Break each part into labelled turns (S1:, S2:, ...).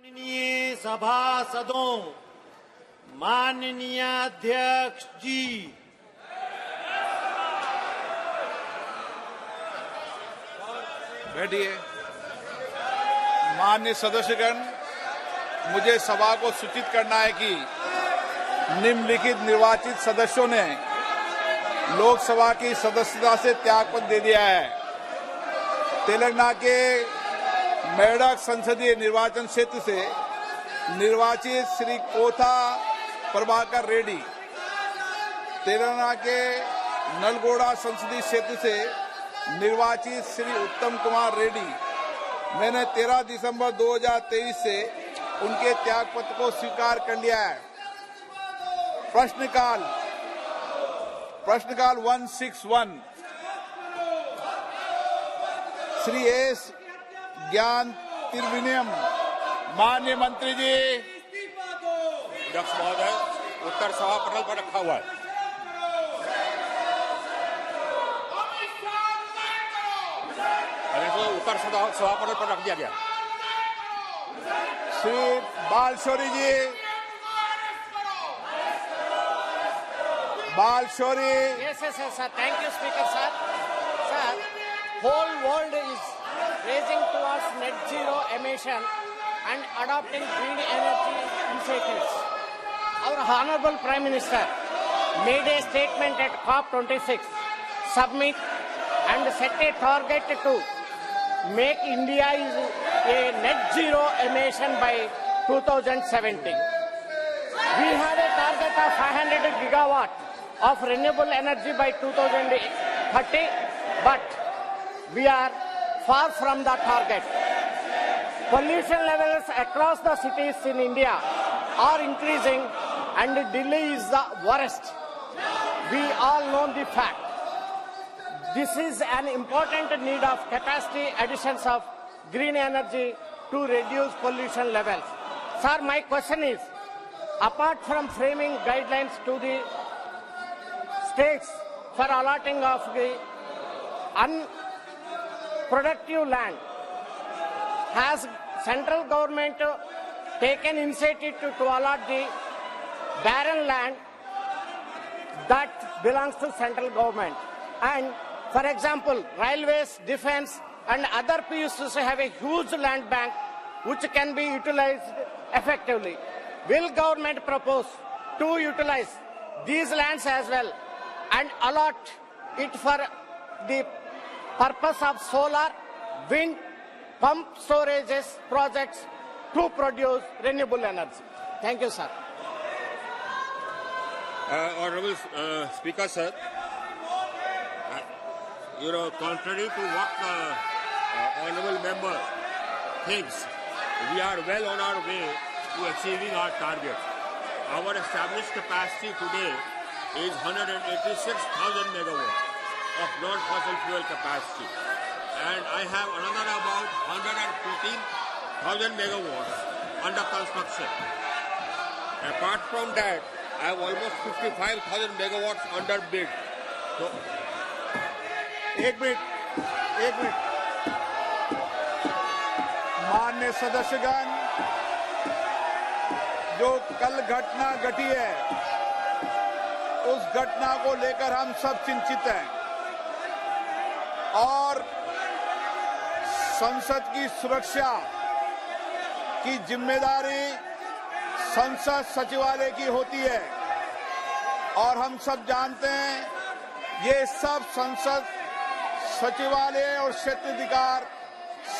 S1: माननीय सभासदों, माननीय अध्यक्ष जी,
S2: बैठिए। माननीय सदस्यगण, मुझे सभा को सूचित करना है कि निम्नलिखित निर्वाचित सदस्यों ने लोकसभा की सदस्यता से त्यागपत्र दे दिया है। तेलंगाना के मेडक संसदीय निर्वाचन क्षेत्र से निर्वाचित श्री कोथा प्रभाकर रेड्डी, तेलंगाना के नलगोड़ा संसदीय क्षेत्र से निर्वाचित श्री उत्तम कुमार रेड्डी, मैंने 13 दिसंबर 2023 से उनके त्यागपत्र को स्वीकार कर लिया है। प्रश्नकाल 161 श्री एस ज्ञान त्रिवेणियम। माननीय मंत्री जी।
S3: अध्यक्ष महोदय, उत्तर सभा पटल पर रखा हुआ है। उत्तर सभा पटल पर रख दिया गया।
S2: श्री बालशौरी जी, बालशौरी।
S4: Yes, sir. Thank you, Speaker, sir. Sir, whole world is racing towards net zero emission and adopting green energy initiatives. Our Honorable Prime Minister made a statement at COP26 summit and set a target to make India a net zero emission by 2070. We have a target of 500 gigawatt of renewable energy by 2030, but we are far from the target. Pollution levels across the cities in India are increasing and Delhi is the worst. We all know the fact. This is an important need of capacity additions of green energy to reduce pollution levels. Sir, my question is, apart from framing guidelines to the states for allotting of the unproductive land, has central government taken initiative to allot the barren land that belongs to central government? And for example, railways, defense and other PSUs have a huge land bank which can be utilized effectively. Will government propose to utilize these lands as well and allot it for the purpose of solar, wind, pump storages projects to produce renewable energy? Thank you, sir.
S3: Honorable Speaker, sir, contrary to what the honorable member thinks, we are well on our way to achieving our target. Our established capacity today is 186,000 megawatts of non-fossil fuel capacity, and I have another about 114,000 megawatts under construction. Apart from that, I have almost 55,000 megawatts under bid. So,
S2: एक minute. माननीय सदस्यगण, जो कल घटना घटी है, उस घटना को लेकर हम सब चिंतित हैं और संसद की सुरक्षा की जिम्मेदारी संसद सचिवालय की होती है और हम सब जानते हैं ये सब संसद सचिवालय और क्षेत्राधिकार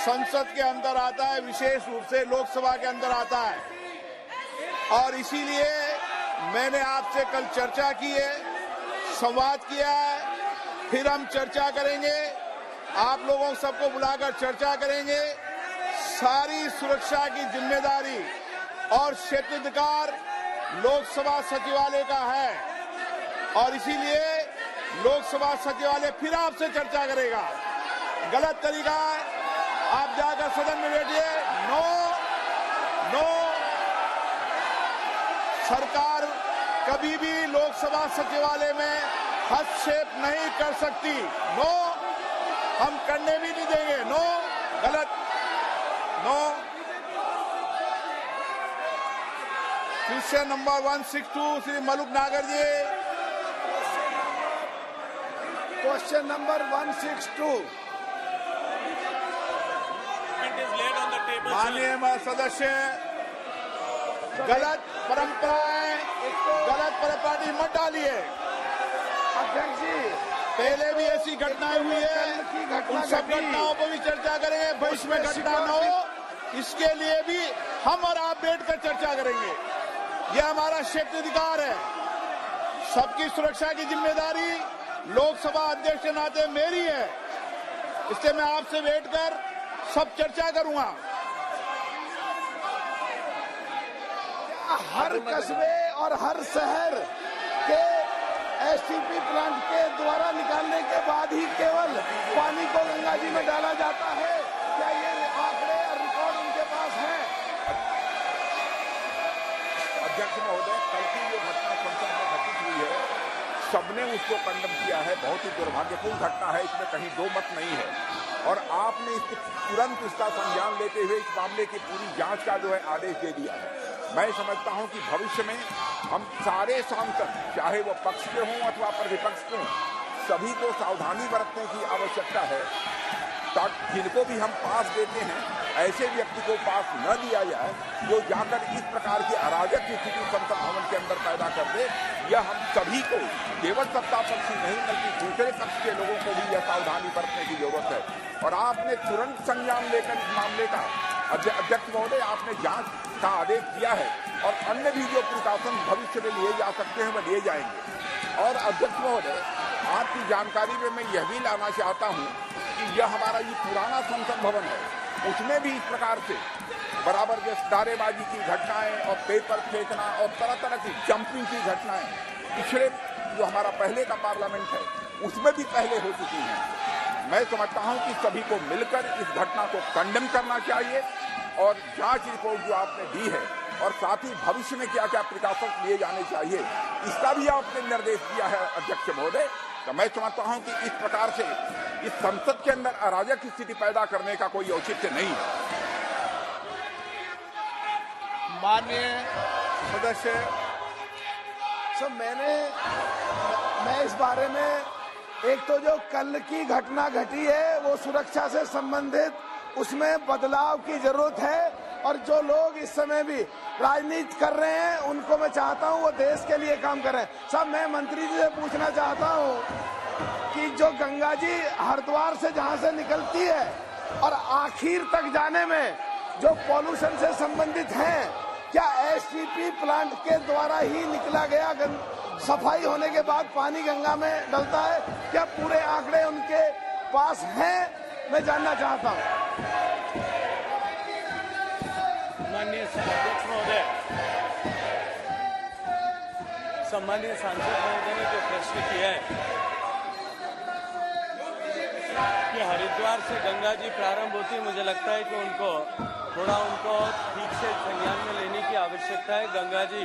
S2: संसद के अंदर आता है, विशेष रूप से लोकसभा के अंदर आता है। और इसीलिए मैंने आपसे कल चर्चा की है, संवाद किया है, फिर हम चर्चा करेंगे, आप लोगों सबको बुलाकर चर्चा करेंगे। सारी सुरक्षा की जिम्मेदारी और क्षेत्राधिकार लोकसभा सचिवालय का है और इसीलिए लोकसभा सचिवालय फिर आपसे चर्चा करेगा। गलत तरीका है, आप जाकर सदन में बैठिए। नो, सरकार कभी भी लोकसभा सचिवालय में हस्तक्षेप नहीं कर सकती। नो, हम करने भी नहीं देंगे। नो, गलत। No. Question number 162 Shri Maluk Nagar ji.
S5: Question number 162।
S2: माननीय सदस्य, गलत परंपराएं, गलत पार्टी मत डालिए।
S5: अध्यक्ष जी,
S2: पहले भी ऐसी घटनाएं हुई है, उन सब घटनाओं पर भी चर्चा करेंगे। भविष्य में घटना न हो, इसके लिए भी हम और आप बैठकर चर्चा करेंगे। यह हमारा क्षेत्राधिकार है। सबकी सुरक्षा की जिम्मेदारी लोकसभा अध्यक्ष के नाते मेरी है, इसलिए मैं आपसे बैठकर सब चर्चा करूंगा।
S5: हर कस्बे और हर शहर के एसटीपी प्लांट के द्वारा निकालने के बाद ही केवल पानी को गंगा जी में डाला जाता है? क्या ये आंकड़े और रिकॉर्ड उनके पास है?
S2: अध्यक्ष महोदय, कल की जो घटना संसद में घटित हुई है, सबने उसको कंडम किया है। बहुत ही दुर्भाग्यपूर्ण घटना है, इसमें कहीं दो मत नहीं है। और आपने तुरंत इसका संज्ञान लेते हुए इस मामले की पूरी जांच का जो है आदेश दे दिया है। मैं समझता हूं कि भविष्य में हम सारे सांसद, चाहे वो पक्ष के हों अथवा प्रतिपक्ष के हों, सभी को सावधानी बरतने की आवश्यकता है, ताकि जिनको भी हम पास देते हैं ऐसे व्यक्ति को पास न दिया जाए जो जाकर इस प्रकार की अराजक स्थिति संसद भवन के अंदर पैदा कर दे। यह हम सभी को, केवल सत्ता पक्ष ही नहीं बल्कि दूसरे पक्ष के लोगों को भी यह सावधानी बरतने की जरूरत है। और आपने तुरंत संज्ञान लेकर इस मामले का, अध्यक्ष महोदय, आपने जांच का आदेश दिया है और अन्य भी जो प्रिकॉशन भविष्य में लिए जा सकते हैं वह लिए जाएंगे। और अध्यक्ष महोदय, आपकी जानकारी में मैं यह भी लाना चाहता हूं कि यह हमारा ये पुराना संसद भवन है, उसमें भी इस प्रकार से बराबर जैसे नारेबाजी की घटनाएं और पेपर फेंकना और तरह तरह की जंपिंग की घटनाएं पिछले जो हमारा पहले का पार्लियामेंट है उसमें भी पहले हो चुकी हैं। मैं समझता हूं कि सभी को मिलकर इस घटना को कंडेम करना चाहिए और जांच रिपोर्ट जो आपने दी है और साथ ही भविष्य में क्या क्या प्रिकॉशंस लिए जाने चाहिए इसका भी आपने निर्देश दिया है अध्यक्ष महोदय। तो मैं समझता हूं कि इस प्रकार से इस संसद के अंदर अराजक स्थिति पैदा करने का कोई औचित्य नहीं है।
S5: माननीय
S2: सदस्य,
S5: मैं इस बारे में, एक तो जो कल की घटना घटी है वो सुरक्षा से संबंधित, उसमें बदलाव की जरूरत है। और जो लोग इस समय भी राजनीति कर रहे हैं उनको मैं चाहता हूं वो देश के लिए काम करें। साहब, मैं मंत्री जी से पूछना चाहता हूं कि जो गंगा जी हरिद्वार से जहां से निकलती है और आखिर तक जाने में जो पॉल्यूशन से संबंधित हैं, क्या एसटीपी प्लांट के द्वारा ही निकला गया सफाई होने के बाद पानी गंगा में डलता है? क्या पूरे आंकड़े उनके पास हैं? मैं जानना चाहता हूं।
S6: माननीय अध्यक्ष महोदय, सम्मानीय सांसद महोदय ने जो प्रश्न किया है कि हरिद्वार से गंगा जी प्रारंभ होती है, मुझे लगता है कि उनको ठीक से संज्ञान में लेने की आवश्यकता है। गंगा जी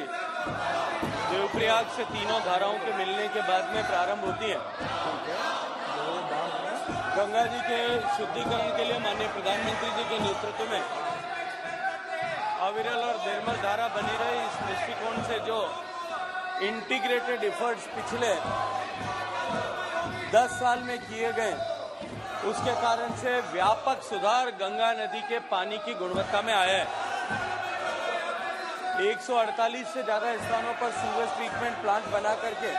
S6: देवप्रयाग से तीनों धाराओं के मिलने के बाद में प्रारंभ होती है। गंगा जी के शुद्धिकरण के लिए माननीय प्रधानमंत्री जी के नेतृत्व में अविरल और निर्मल धारा बनी रही, इस दृष्टिकोण से जो इंटीग्रेटेड एफर्ट्स पिछले 10 साल में किए गए, उसके कारण से व्यापक सुधार गंगा नदी के पानी की गुणवत्ता में आया है। 148 से ज्यादा स्थानों पर सीवेज ट्रीटमेंट प्लांट बना करके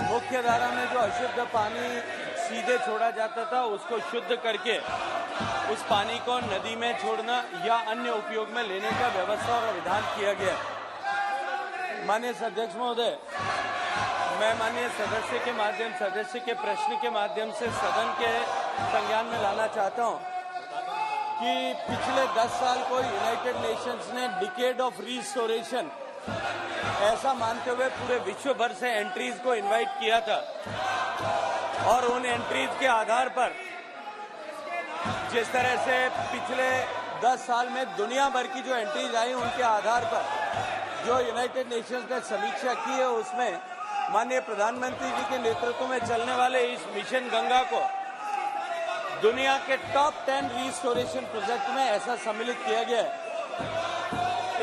S6: मुख्य धारा में जो अशुद्ध पानी सीधे छोड़ा जाता था उसको शुद्ध करके उस पानी को नदी में छोड़ना या अन्य उपयोग में लेने का व्यवस्था और विधान किया गया। माननीय अध्यक्ष महोदय, मैं माननीय सदस्य के प्रश्न के माध्यम से सदन के संज्ञान में लाना चाहता हूं कि पिछले 10 साल को यूनाइटेड नेशंस ने डिकेड ऑफ रिस्टोरेशन ऐसा मानते हुए पूरे विश्व भर से एंट्रीज को इनवाइट किया था और उन एंट्रीज के आधार पर जिस तरह से पिछले 10 साल में दुनिया भर की जो एंट्रीज आई उनके आधार पर जो यूनाइटेड नेशंस ने समीक्षा की है उसमें माननीय प्रधानमंत्री जी के नेतृत्व में चलने वाले इस मिशन गंगा को दुनिया के टॉप 10 रिस्टोरेशन प्रोजेक्ट में ऐसा सम्मिलित किया गया है।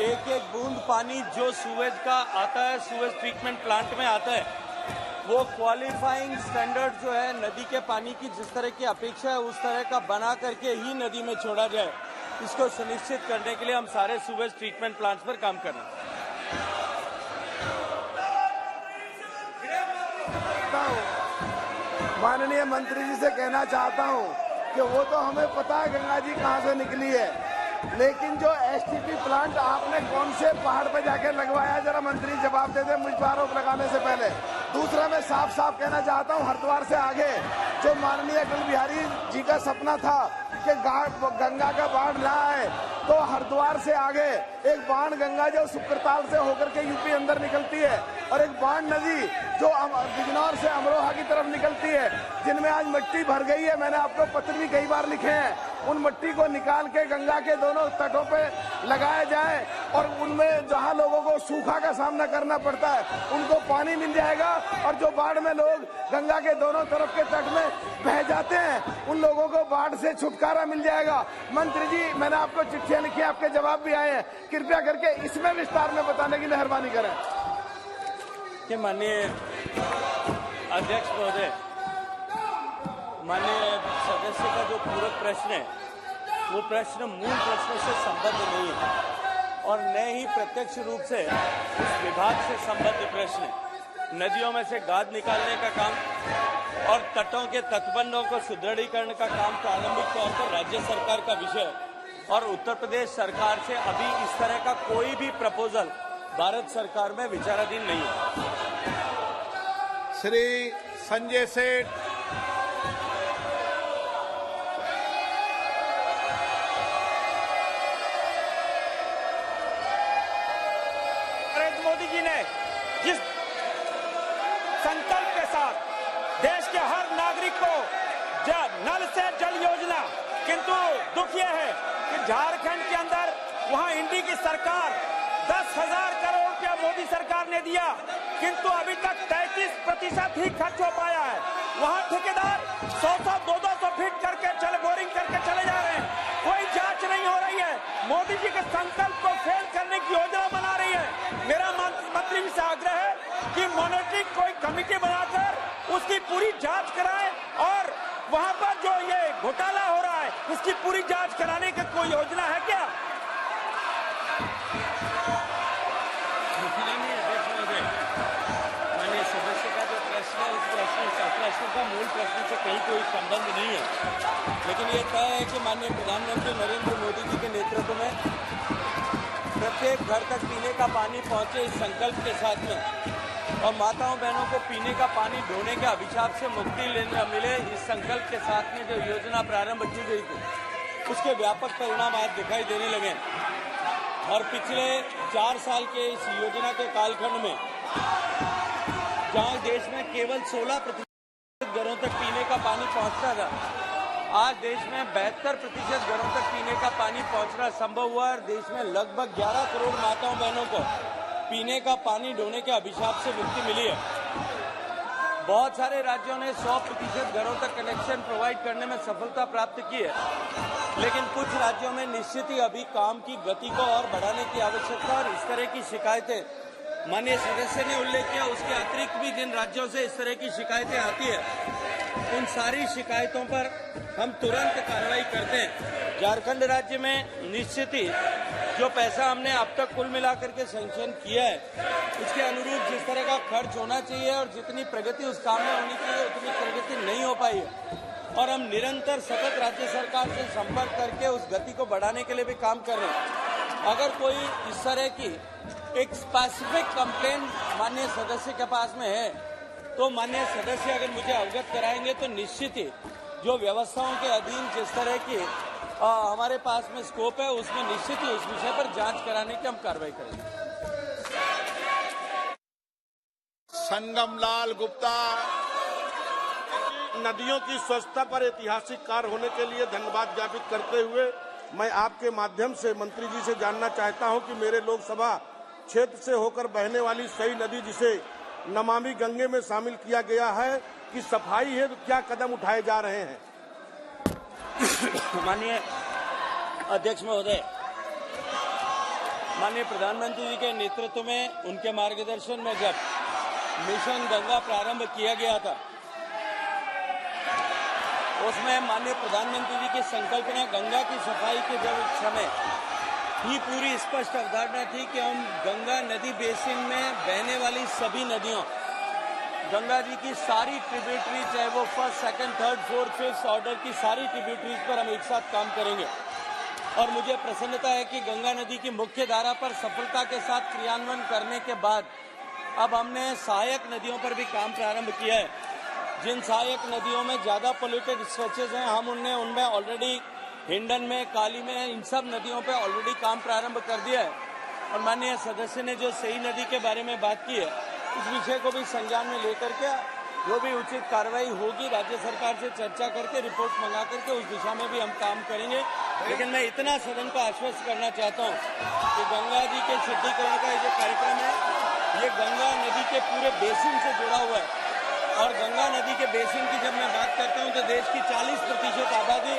S6: एक एक बूंद पानी जो सूवेज का आता है, सूवेज ट्रीटमेंट प्लांट में आता है, वो क्वालिफाइंग स्टैंडर्ड जो है नदी के पानी की जिस तरह की अपेक्षा है उस तरह का बना करके ही नदी में छोड़ा जाए, इसको सुनिश्चित करने के लिए हम सारे सूवेज ट्रीटमेंट प्लांट्स पर काम कर रहे हैं।
S5: माननीय मंत्री जी से कहना चाहता हूं कि वो तो हमें पता है गंगा जी कहां से निकली है, लेकिन जो एसटीपी प्लांट आपने कौन से पहाड़ पे जाके लगवाया, जरा मंत्री जवाब दे दे मुझ पर आरोप लगाने से पहले। दूसरा, मैं साफ साफ कहना चाहता हूं, हरिद्वार से आगे जो माननीय अटल बिहारी जी का सपना था कि गंगा का बाढ़ रहा है, तो हरिद्वार से आगे एक बाण गंगा जो सुक्रताल से होकर के यूपी अंदर निकलती है और एक बाण नदी जो बिजनौर से अमरोहा की तरफ निकलती है, जिनमें आज मिट्टी भर गई है। मैंने आपको पत्र भी कई बार लिखे हैं, उन मिट्टी को निकाल के गंगा के दोनों तटों पे लगाया जाए और उनमें जहां लोगों को सूखा का सामना करना पड़ता है उनको पानी मिल जाएगा, और जो बाढ़ में लोग गंगा के दोनों तरफ के तट में बह जाते हैं उन लोगों को बाढ़ से छुटकारा मिल जाएगा। मंत्री जी, मैंने आपको चिट्ठियां लिखी, आपके जवाब भी आए हैं, कृपया करके इसमें विस्तार में बताने की मेहरबानी करें।
S6: कि माननीय अध्यक्ष महोदय, माननीय सदस्य का जो पूरक प्रश्न है वो प्रश्न मूल प्रश्न से संबद्ध नहीं है और न ही प्रत्यक्ष रूप से उस विभाग से संबद्ध प्रश्न है। नदियों में से गाद निकालने का काम और तटों के तटबंधों को सुदृढ़ीकरण का काम प्रारंभिक तौर पर राज्य सरकार का विषय है और उत्तर प्रदेश सरकार से अभी इस तरह का कोई भी प्रपोजल भारत सरकार में विचाराधीन नहीं है।
S2: श्री संजय सेठ।
S7: नरेंद्र मोदी जी ने जिस संकल्प के साथ देश के हर नागरिक को नल से जल योजना, किंतु दुख यह है कि झारखंड के अंदर वहां इंडी की सरकार 10,000 करोड़ रुपया मोदी सरकार ने दिया, किंतु अभी तक 33% ही खर्च हो पाया है। वहां ठेकेदार 100-100, 200 फीट करके बोरिंग करके चले जा रहे हैं, कोई जांच नहीं हो रही है। मोदी जी के संकल्प को फेल करने की योजना बना रही है। मेरा मंत्री जी से आग्रह है कि मॉनिटरिंग कोई कमेटी बनाकर उसकी पूरी जांच कराएं और वहां पर जो ये घोटाला हो रहा है इसकी पूरी जांच कराने की कोई योजना है क्या?
S6: प्रश्न का मूल प्रश्न से कहीं कोई संबंध नहीं है, लेकिन ये तय है कि माननीय प्रधानमंत्री नरेंद्र मोदी जी के नेतृत्व में प्रत्येक घर तक पीने का पानी पहुंचे इस संकल्प के साथ में और माताओं बहनों को पीने का पानी ढोने के अभिशाप से मुक्ति लेने मिले, इस संकल्प के साथ में जो योजना प्रारंभ की गई थी उसके व्यापक परिणाम आज दिखाई देने लगे और पिछले 4 साल के इस योजना के कालखंड में जहां देश में केवल 16% घरों तक पीने का पानी पहुंचता था, आज देश में 72% घरों तक पीने का पानी पहुंचना संभव हुआ और देश में लगभग 11 करोड़ माताओं बहनों को पीने का पानी ढोने के अभिशाप से मुक्ति मिली है। बहुत सारे राज्यों ने 100% घरों तक कनेक्शन प्रोवाइड करने में सफलता प्राप्त की है, लेकिन कुछ राज्यों में निश्चित ही अभी काम की गति को और बढ़ाने की आवश्यकता और इस तरह की शिकायतें माननीय सदस्य ने उल्लेख किया, उसके अतिरिक्त भी जिन राज्यों से इस तरह की शिकायतें आती है उन सारी शिकायतों पर हम तुरंत कार्रवाई करते हैं। झारखंड राज्य में निश्चित ही जो पैसा हमने अब तक कुल मिलाकर के सैंक्शन किया है उसके अनुरूप जिस तरह का खर्च होना चाहिए और जितनी प्रगति उस काम में होनी चाहिए उतनी प्रगति नहीं हो पाई है और हम निरंतर सतत राज्य सरकार से संपर्क करके उस गति को बढ़ाने के लिए भी काम कर रहे हैं। अगर कोई इस तरह की एक स्पेसिफिक कंप्लेन माननीय सदस्य के पास में है तो माननीय सदस्य अगर मुझे अवगत कराएंगे तो निश्चित ही जो व्यवस्थाओं के अधीन जिस तरह की हमारे पास में स्कोप है उसमें निश्चित ही उस विषय पर जांच कराने की हम कार्रवाई करेंगे।
S2: संगमलाल गुप्ता।
S8: नदियों की स्वच्छता पर ऐतिहासिक कार्य होने के लिए धन्यवाद ज्ञापित करते हुए मैं आपके माध्यम से मंत्री जी से जानना चाहता हूं कि मेरे लोकसभा क्षेत्र से होकर बहने वाली सही नदी जिसे नमामि गंगे में शामिल किया गया है कि सफाई है तो क्या कदम उठाए जा रहे हैं?
S6: माननीय अध्यक्ष महोदय, माननीय प्रधानमंत्री जी के नेतृत्व में, उनके मार्गदर्शन में जब मिशन गंगा प्रारंभ किया गया था, उसमें माननीय प्रधानमंत्री जी की संकल्पना गंगा की सफाई के जब समय ही पूरी स्पष्ट अवधारणा थी कि हम गंगा नदी बेसिन में बहने वाली सभी नदियों, गंगा जी की सारी ट्रिब्यूटरी, चाहे वो first, second, third, fourth, fifth order की सारी ट्रिब्यूटरीज पर हम एक साथ काम करेंगे। और मुझे प्रसन्नता है कि गंगा नदी की मुख्य धारा पर सफलता के साथ क्रियान्वयन करने के बाद अब हमने सहायक नदियों पर भी काम प्रारंभ किया है। जिन सहायक नदियों में ज्यादा पोल्यूटेड स्ट्रेचेज हैं, हम उनमें ऑलरेडी हिंडन में, काली में, इन सब नदियों पे ऑलरेडी काम प्रारंभ कर दिया है। और माननीय सदस्य ने जो सही नदी के बारे में बात की है, इस विषय को भी संज्ञान में लेकर के जो भी उचित कार्रवाई होगी राज्य सरकार से चर्चा करके रिपोर्ट मंगा करके उस दिशा में भी हम काम करेंगे। लेकिन मैं इतना सदन को आश्वस्त करना चाहता हूँ कि गंगा जी के शुद्धिकरण का जो कार्यक्रम है, ये गंगा नदी के पूरे बेसिन से जुड़ा हुआ है। और गंगा नदी के बेसिन की जब मैं बात करता हूँ तो देश की 40% आबादी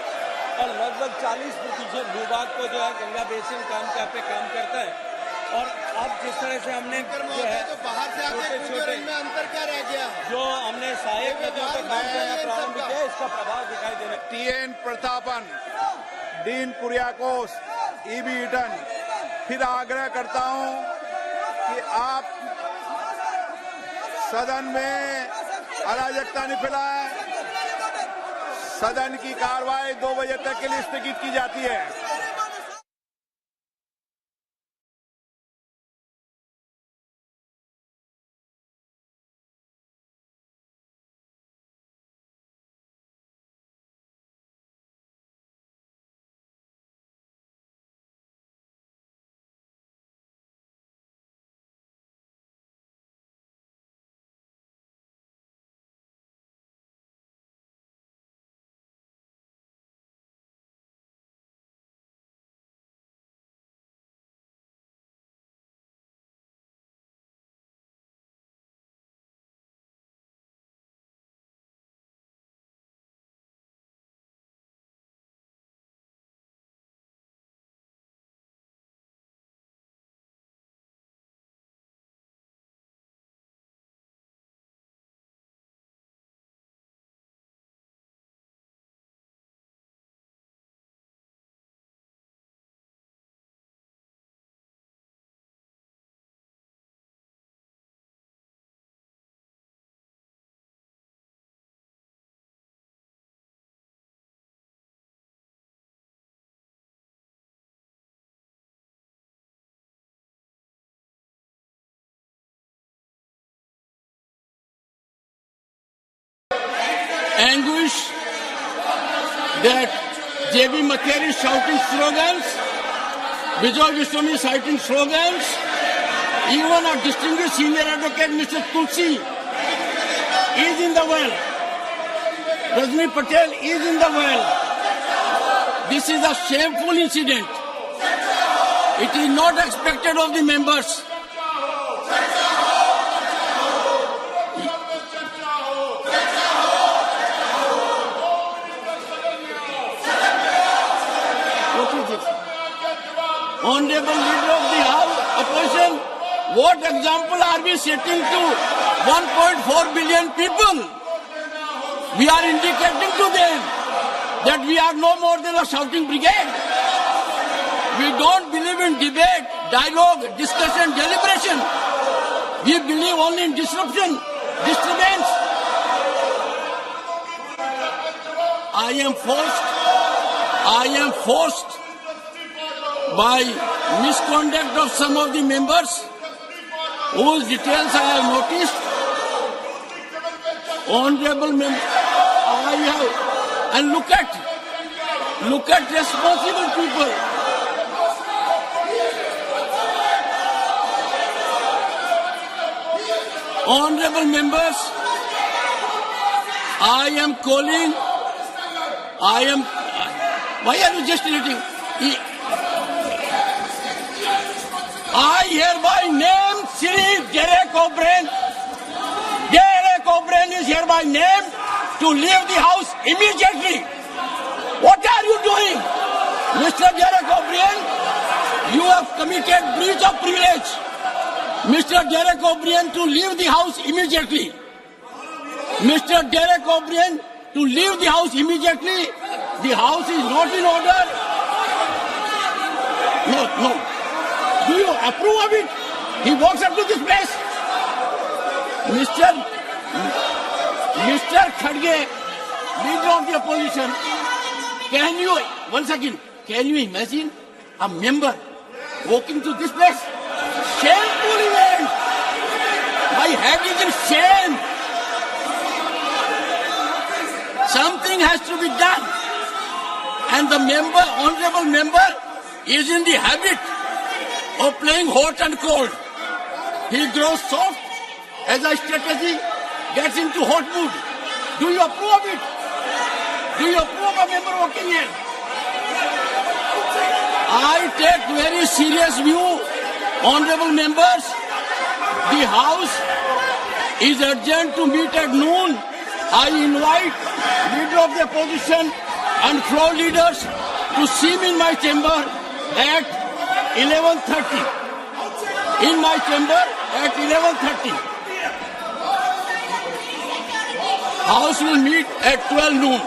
S6: और लगभग 40% भूभाग को जो है गंगा बेसिन पे काम करता है। और अब जिस तरह से हमने जो है छोटे
S1: अंतर क्या रह गया?
S6: जो हमने सहायक नदियों पर काम करना प्रारंभ किया, इसका प्रभाव दिखाई देने।
S2: TN प्रतापन, डीन कुरियाकोस, EB ईटन, फिर आग्रह करता हूं कि आप सदन में अराजकता नहीं फैलाएं। सदन की कार्रवाई 2 बजे तक के लिए स्थगित की जाती है।
S9: Anguish that J.B. Mathur is shouting slogans, Vijay Vishwam is shouting slogans, even our distinguished senior advocate Mr. Tulsi is in the well, Rajni Patel is in the well. This is a shameful incident. It is not expected of the members. Honorable Leader of the House Opposition, what example are we setting to 1.4 billion people? We are indicating to them that we are no more than a shouting brigade. We don't believe in debate, dialogue, discussion, deliberation. We believe only in disruption, disturbance. I am forced by misconduct of some of the members whose details I have noticed. Honorable member, and look at responsible people. Honorable members, why are you gesticulating? I hereby name Sri Derek O'Brien. Derek O'Brien is hereby named to leave the house immediately. What are you doing, Mr. Derek O'Brien? You have committed breach of privilege. Mr. Derek O'Brien to leave the House immediately. Mr. Derek O'Brien to leave the House immediately. The House is not in order. No. Do you approve of it? He walks up to this place. Mr. Khadge, leader of the opposition, can you imagine a member walking to this place? Shameful event. My head is in shame. Something has to be done. And the honorable member, is in the habit of playing hot and cold. He grows soft as a strategy gets into hot mood. Do you approve of it? Do you approve of a member walking here? I take very serious view, honorable members. The House is urgent to meet at noon. I invite leader of the opposition and floor leaders to see me in my chamber at 11:30. In my chamber at 11:30. House will meet at 12 noon.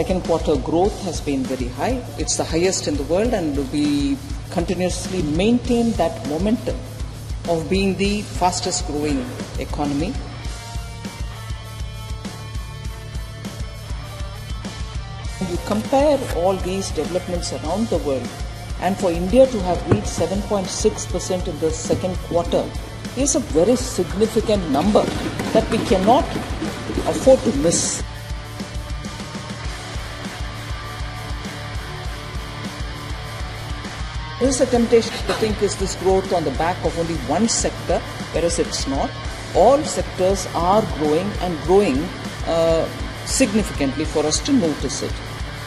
S10: second quarter growth has been very high. It's the highest in the world, and we continuously maintain that momentum of being the fastest growing economy. You compare all these developments around the world, and for India to have reached 7.6% in the second quarter is a very significant number that we cannot afford to miss. There is a temptation to think, is this growth on the back of only one sector, whereas it's not. All sectors are growing and growing significantly for us to notice it.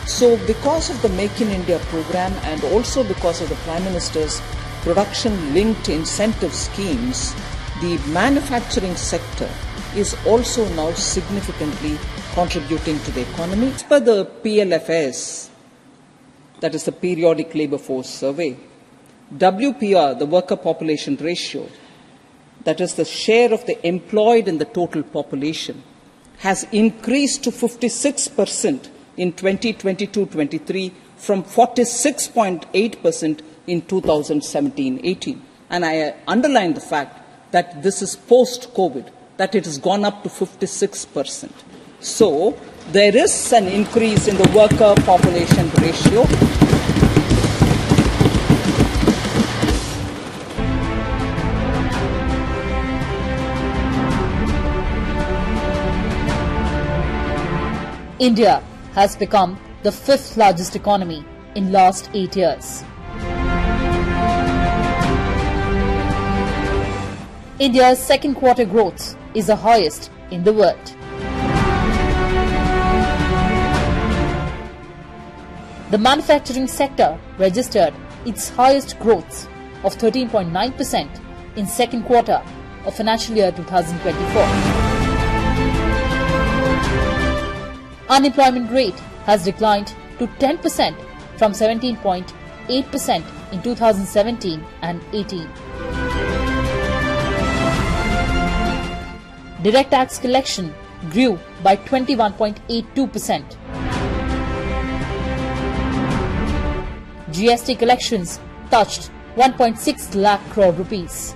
S10: So because of the Make in India program and also because of the Prime Minister's production-linked incentive schemes, the manufacturing sector is also now significantly contributing to the economy. As per the PLFS, that is the Periodic Labour Force Survey, WPR, the worker population ratio, that is the share of the employed in the total population, has increased to 56% in 2022-23 from 46.8% in 2017-18. And I underline the fact that this is post-COVID, that it has gone up to 56%. So there is an increase in the worker population ratio.
S11: India has become the 5th largest economy in last 8 years. India's second quarter growth is the highest in the world. The manufacturing sector registered its highest growth of 13.9% in second quarter of financial year 2024. Unemployment rate has declined to 10% from 17.8% in 2017 and 18. Direct tax collection grew by 21.82%. GST collections touched 1.6 lakh crore rupees.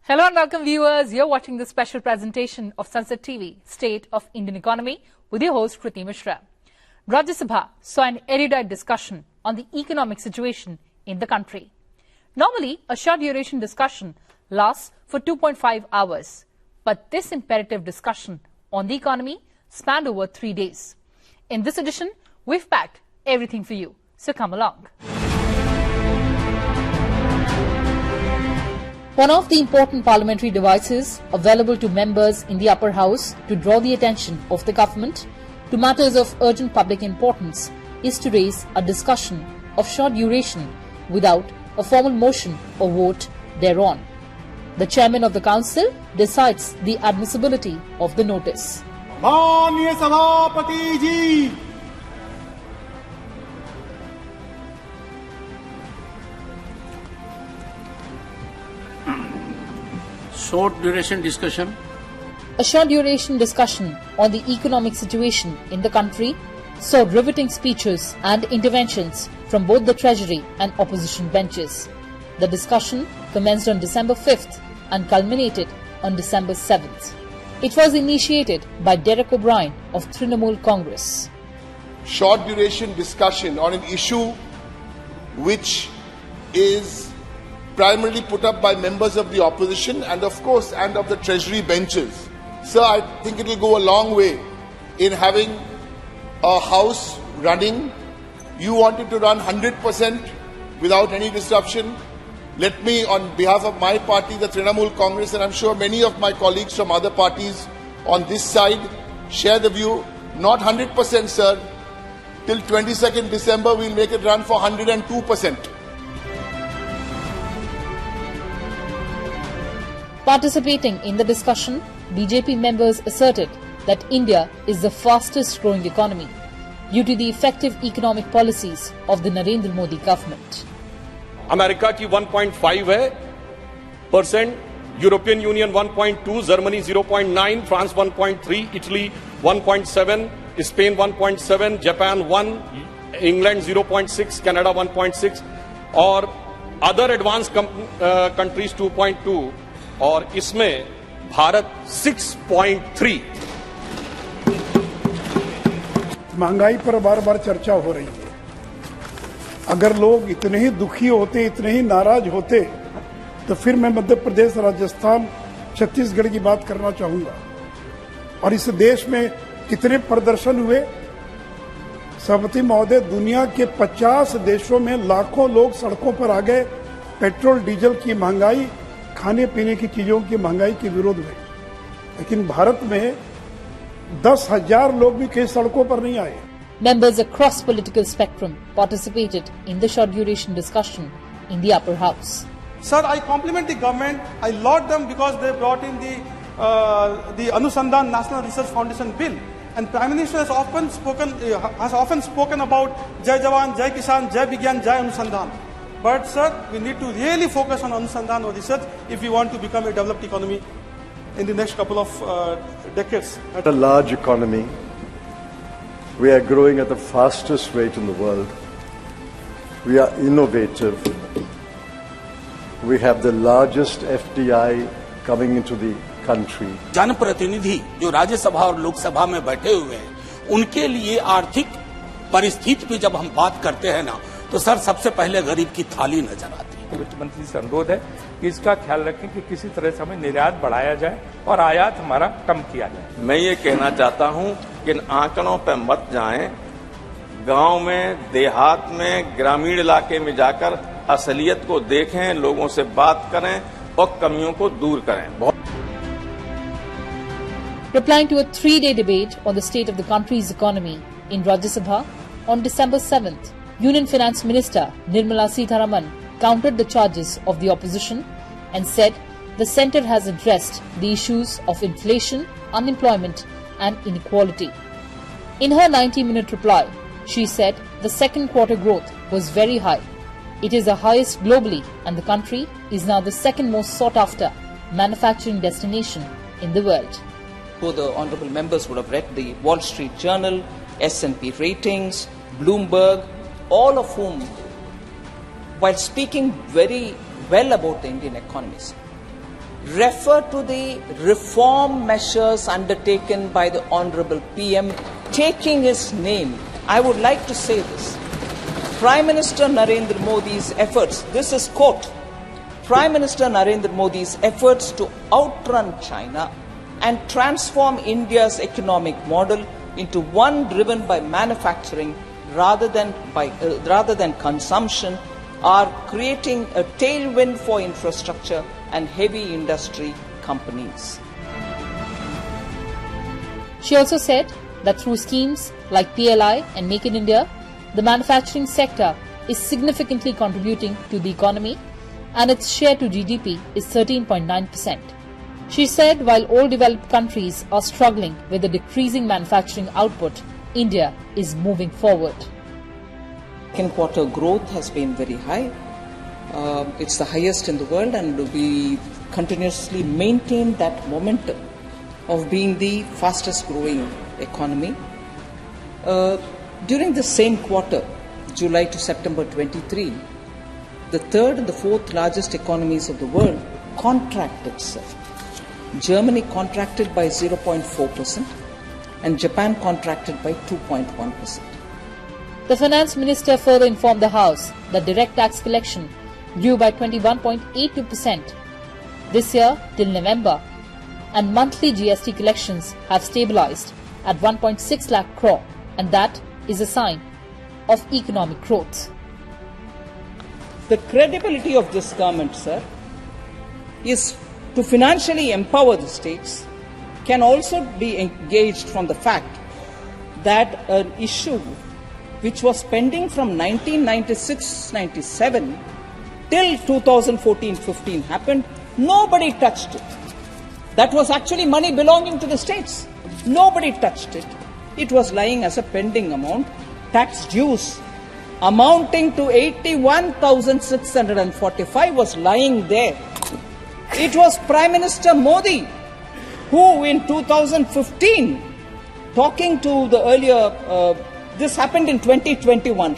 S11: Hello and welcome viewers. You're watching the special presentation of Sunset TV, State of Indian Economy, with your host Kriti Mishra. Rajya Sabha saw an erudite discussion on the economic situation in the country. Normally, a short duration discussion lasts for 2.5 hours. But this imperative discussion on the economy spanned over 3 days. In this edition, we've packed everything for you. So come along. One of the important parliamentary devices available to members in the upper house to draw the attention of the government to matters of urgent public importance is to raise a discussion of short duration without a formal motion or vote thereon. The chairman of the council decides the admissibility of the notice.
S12: माननीय सभापति जी,
S9: Short duration discussion.
S11: A short duration discussion on the economic situation in the country saw riveting speeches and interventions from both the Treasury and opposition benches. The discussion commenced on December 5th and culminated on December 7th. It was initiated by Derek O'Brien of Renewable Congress.
S13: Short duration discussion on an issue which is primarily put up by members of the opposition and of course and of the Treasury benches. So I think it will go a long way in having a house running. You wanted to run 100% without any disruption. Let me, on behalf of my party, the Renewable Congress, and I'm sure many of my colleagues from other parties on this side, share the view, not 100%, sir. Till 22nd December, we'll make it run for 102%.
S11: Participating in the discussion, BJP members asserted that India is the fastest growing economy due to the effective economic policies of the Narendra Modi government.
S14: America की 1.5 है percent, European union 1.2, Germany 0.9, France 1.3, Italy 1.7, Spain 1.7, Japan 1, England 0.6, Canada 1.6 और other advance countries 2.2 और इसमें भारत 6.3.
S12: महंगाई पर बार बार चर्चा हो रही है. अगर लोग इतने ही दुखी होते, इतने ही नाराज होते, तो फिर मैं मध्य प्रदेश, राजस्थान, छत्तीसगढ़ की बात करना चाहूंगा. और इस देश में कितने प्रदर्शन हुए. सभापति महोदय, दुनिया के 50 देशों में लाखों लोग सड़कों पर आ गए पेट्रोल डीजल की महंगाई, खाने पीने की चीजों की महंगाई के विरोध में. लेकिन भारत में 10,000 लोग भी कई सड़कों पर नहीं आए.
S11: Members across political spectrum participated in the short duration discussion in the upper house.
S15: Sir, I compliment the government. I laud them because they brought in the Anusandhan National Research Foundation bill. And Prime Minister has often spoken about Jai Jawan, Jai Kisan, Jai Vigyan, Jai Anusandhan. But sir, we need to really focus on Anusandhan or research if we want to become a developed economy in the next couple of decades.
S16: At a large economy, we are growing at the fastest rate in the world. We are innovative. We have the largest FDI coming into the country.
S17: जनप्रतिनिधि जो राज्यसभा और लोकसभा में बैठे हुए हैं, उनके लिए आर्थिक परिस्थिति पे जब हम बात करते हैं ना, तो सर सबसे पहले गरीब की थाली नजर आती है.
S7: वित्त मंत्री से अनुरोध है कि इसका ख्याल रखें कि किसी तरह से हमें निर्यात बढ़ाया जाए और आयात हमारा कम किया जाए.
S18: मैं ये कहना चाहता हूं कि इन आंकड़ों पर मत जाएं. गांव में, देहात में, ग्रामीण इलाके में जाकर असलियत को देखें, लोगों से बात करें और कमियों को दूर करें.
S11: Replying to a 3-day debate on the state of the country's economy in Rajya Sabha on December 7th, Union Finance Minister Nirmala Sitharaman countered the charges of the opposition and said the centre has addressed the issues of inflation, unemployment and inequality. In her 90-minute reply, she said the second quarter growth was very high. It is the highest globally and the country is now the second most sought after manufacturing destination in the world.
S10: So the honourable members would have read the Wall Street Journal, S&P ratings, Bloomberg, all of whom, while speaking very well about the Indian economies, refer to the reform measures undertaken by the Honorable PM, taking his name. I would like to say this. Prime Minister Narendra Modi's efforts, this is quote, Prime Minister Narendra Modi's efforts to outrun China and transform India's economic model into one driven by manufacturing rather than consumption are creating a tailwind for infrastructure and heavy industry companies.
S11: She also said that through schemes like PLI and Make in India, the manufacturing sector is significantly contributing to the economy and its share to GDP is 13.9%. She said while all developed countries are struggling with the decreasing manufacturing output, India is moving forward.
S10: Second quarter growth has been very high. It's the highest in the world, and we continuously maintain that momentum of being the fastest growing economy. During the same quarter, July to September 23, the third and the fourth largest economies of the world contracted, sir. Germany contracted by 0.4% and Japan contracted by 2.1%.
S11: The Finance Minister further informed the House that direct tax collection grew by 21.82% this year till November, and monthly GST collections have stabilized at 1.6 lakh crore, and that is a sign of economic growth.
S10: The credibility of this government, sir, is to financially empower the states, can also be engaged from the fact that an issue which was pending from 1996-97 till 2014-15 happened, nobody touched it. That was actually money belonging to the states. Nobody touched it. It was lying as a pending amount, tax dues amounting to 81,645 was lying there. It was Prime Minister Modi who in 2015, talking to the earlier, this happened in 2021,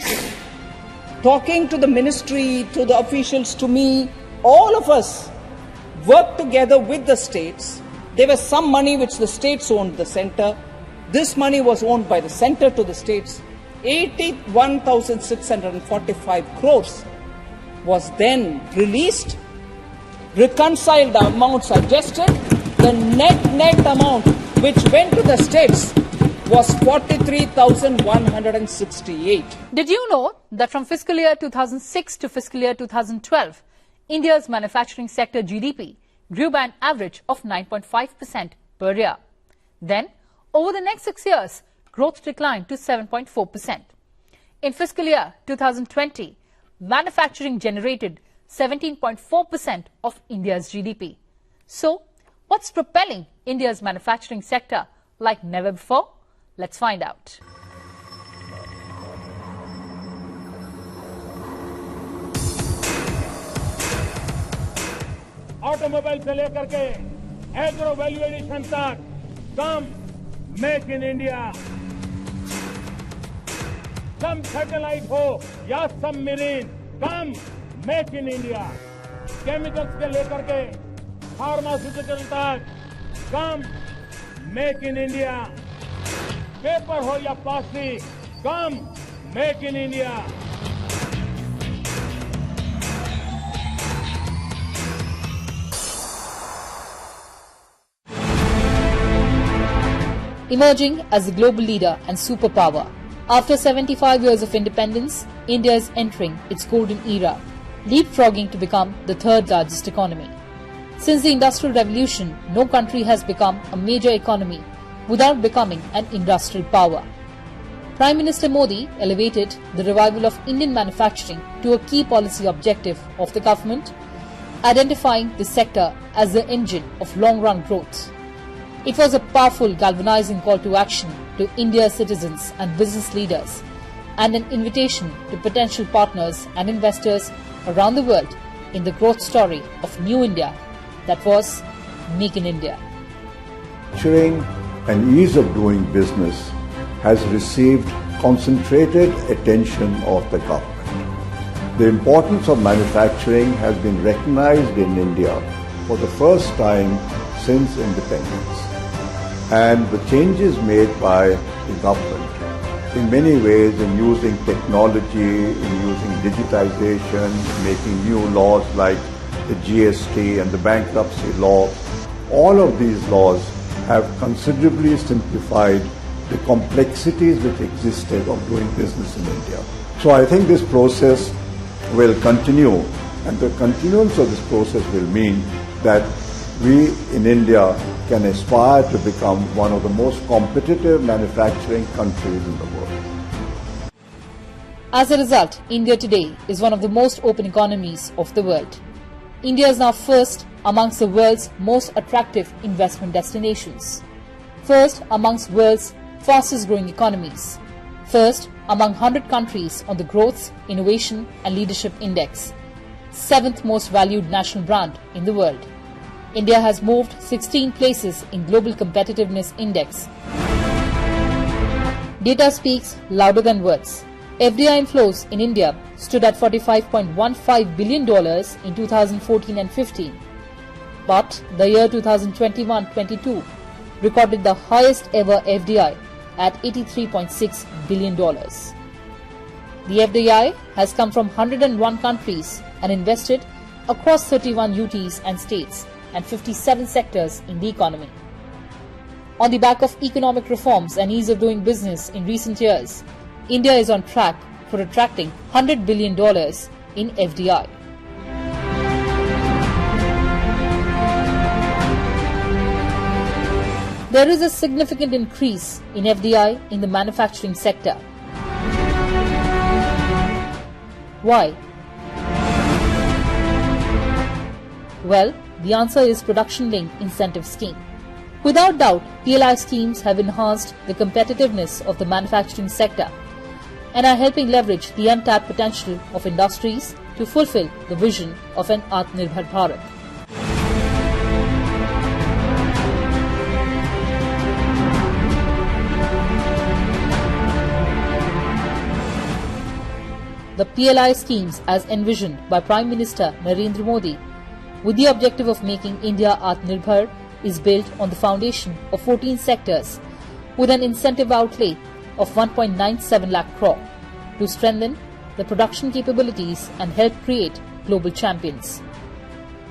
S10: talking to the ministry, to the officials, to me, all of us worked together with the states. There was some money which the states owned the center. This money was owned by the center to the states. 81,645 crores was then released. Reconciled amounts adjusted. The net amount which went to the states was 43,168.
S11: Did you know that from fiscal year 2006 to fiscal year 2012, India's manufacturing sector GDP grew by an average of 9.5% per year? Then, over the next 6 years, growth declined to 7.4%. In fiscal year 2020, manufacturing generated 17.4% of India's GDP. So, what's propelling India's manufacturing sector like never before? Let's find out.
S7: Automobile से लेकर के agro value addition तक कम make in India, come satellite हो या submarine, come make in India, chemicals से लेकर के pharmaceutical तक कम मेक इन इंडिया, पेपर हो या plastic, come make in India.
S11: Emerging as a global leader and superpower, after 75 years of independence, India is entering its golden era, leapfrogging to become the third largest economy. Since the Industrial Revolution, no country has become a major economy without becoming an industrial power. Prime Minister Modi elevated the revival of Indian manufacturing to a key policy objective of the government, identifying the sector as the engine of long-run growth. It was a powerful galvanizing call to action to India's citizens and business leaders, and an invitation to potential partners and investors around the world in the growth story of New India that was Make in India.
S16: Manufacturing and ease of doing business has received concentrated attention of the government. The importance of manufacturing has been recognized in India for the first time since independence. And the changes made by the government in many ways in using technology, in using digitization, making new laws like the GST and the bankruptcy law, all of these laws have considerably simplified the complexities which existed of doing business in India. So I think this process will continue, and the continuance of this process will mean that we in India can aspire to become one of the most competitive manufacturing countries in the world.
S11: As a result, India today is one of the most open economies of the world. India is now first amongst the world's most attractive investment destinations, first amongst world's fastest growing economies, first among 100 countries on the Growth, Innovation and Leadership Index, 7th most valued national brand in the world. India has moved 16 places in Global Competitiveness Index. Data speaks louder than words. FDI inflows in India stood at $45.15 billion in 2014 and 15. But the year 2021-22 recorded the highest ever FDI at $83.6 billion. The FDI has come from 101 countries and invested across 31 UTs and states and 57 sectors in the economy. On the back of economic reforms and ease of doing business in recent years, India is on track for attracting $100 billion in FDI. There is a significant increase in FDI in the manufacturing sector. Why? Well, the answer is production-linked incentive scheme. Without doubt, PLI schemes have enhanced the competitiveness of the manufacturing sector and are helping leverage the untapped potential of industries to fulfill the vision of an Atmanirbhar Bharat. The PLI schemes as envisioned by Prime Minister Narendra Modi with the objective of making India Atmanirbhar is built on the foundation of 14 sectors with an incentive outlay of 1.97 lakh crore to strengthen the production capabilities and help create global champions.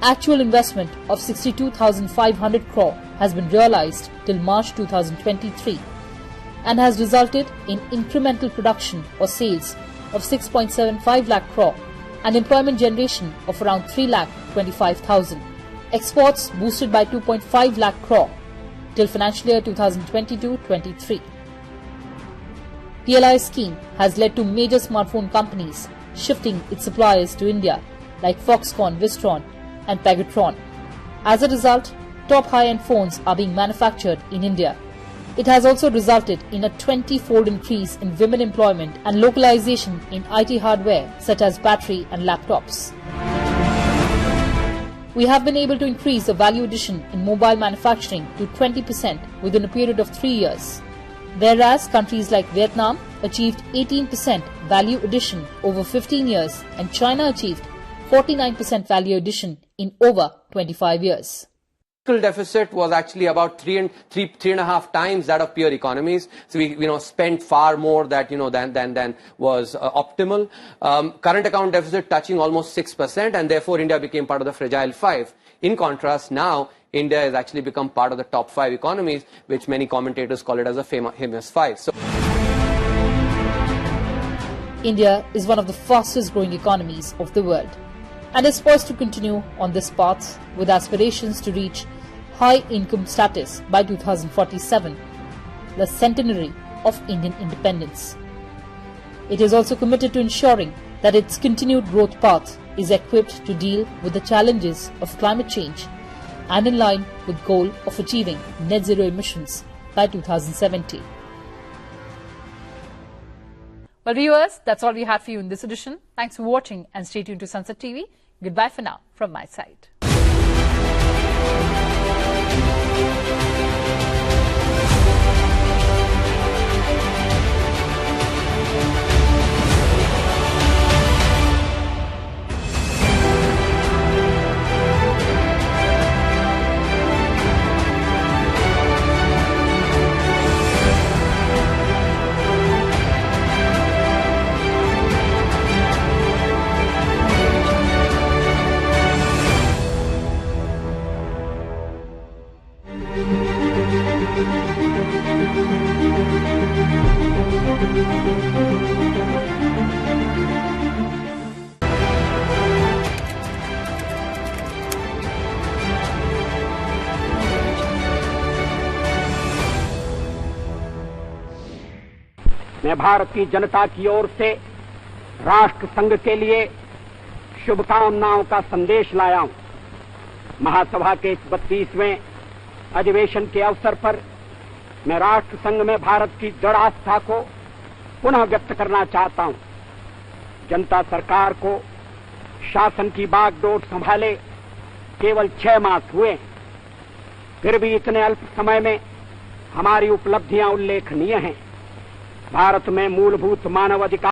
S11: Actual investment of 62,500 crore has been realized till March 2023 and has resulted in incremental production or sales of 6.75 lakh crore and employment generation of around 3,25,000. Exports boosted by 2.5 lakh crore till financial year 2022-23. PLI scheme has led to major smartphone companies shifting its suppliers to India like Foxconn, Wistron and Pegatron. As a result, top high-end phones are being manufactured in India. It has also resulted in a 20-fold increase in women employment and localization in IT hardware such as battery and laptops. We have been able to increase the value addition in mobile manufacturing to 20% within a period of 3 years, whereas countries like Vietnam achieved 18% value addition over 15 years and China achieved 49% value addition in over 25 years.
S19: Deficit was actually about three and a half times that of peer economies. So we spent far more than was optimal. Current account deficit touching almost 6%, and therefore India became part of the fragile 5. In contrast, now India has actually become part of the top 5 economies, which many commentators call it as a famous 5. So
S11: India is one of the fastest growing economies of the world and is poised to continue on this path with aspirations to reach high income status by 2047, the centenary of Indian independence. It is also committed to ensuring that its continued growth path is equipped to deal with the challenges of climate change and in line with goal of achieving net zero emissions by 2070. Well, viewers, that's all we had for you in this edition. Thanks for watching and stay tuned to Sunset TV. Goodbye for now from my side.
S20: मैं भारत की जनता की ओर से राष्ट्र संघ के लिए शुभकामनाओं का संदेश लाया हूं। महासभा के 32वें अधिवेशन के अवसर पर मैं राष्ट्र संघ में भारत की दृढ़ आस्था को पुनः व्यक्त करना चाहता हूं। जनता सरकार को शासन की बागडोर संभाले केवल 6 मास हुए, फिर भी इतने अल्प समय में हमारी उपलब्धियां उल्लेखनीय हैं। भारत में मूलभूत मानव अधिकार